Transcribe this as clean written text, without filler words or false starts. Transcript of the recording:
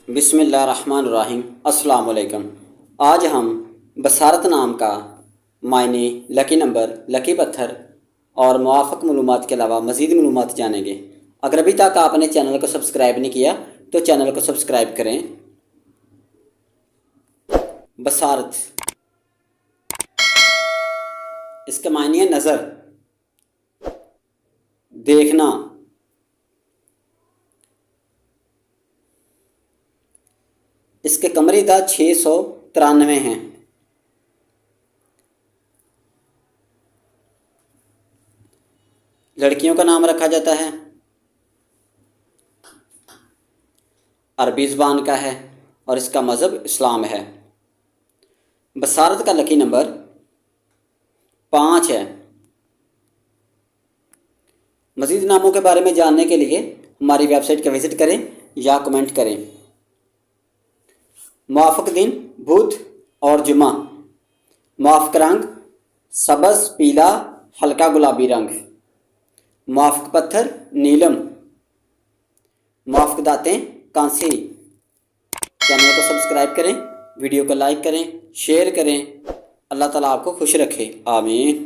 बिस्मिल्लाहिर्रहमानिर्रहीम। अस्सलाम वालेकुम। आज हम बसारत नाम का मायने, लकी नंबर, लकी पत्थर और मुआफ़क़ मालूमात के अलावा मज़ीद मालूमात जानेंगे। अगर अभी तक आपने चैनल को सब्सक्राइब नहीं किया तो चैनल को सब्सक्राइब करें। बसारत, इसके मायने है नज़र, देखना। इसके कमरी दाद 693 हैं। लड़कियों का नाम रखा जाता है, अरबी ज़बान का है और इसका मज़हब इस्लाम है। बसारत का लकी नंबर 5 है। मज़ीद नामों के बारे में जानने के लिए हमारी वेबसाइट का विज़िट करें या कमेंट करें। मुआफ़क़ दिन बुध और जुमा। मुआफ़क़ रंग सब्ज़, पीला, हल्का गुलाबी रंग। मुआफ़क़ पत्थर नीलम। मुआफ़क़ दातें कांसी। चैनल को सब्सक्राइब करें, वीडियो को लाइक करें, शेयर करें। अल्लाह ताला आपको खुश रखे। आमीन।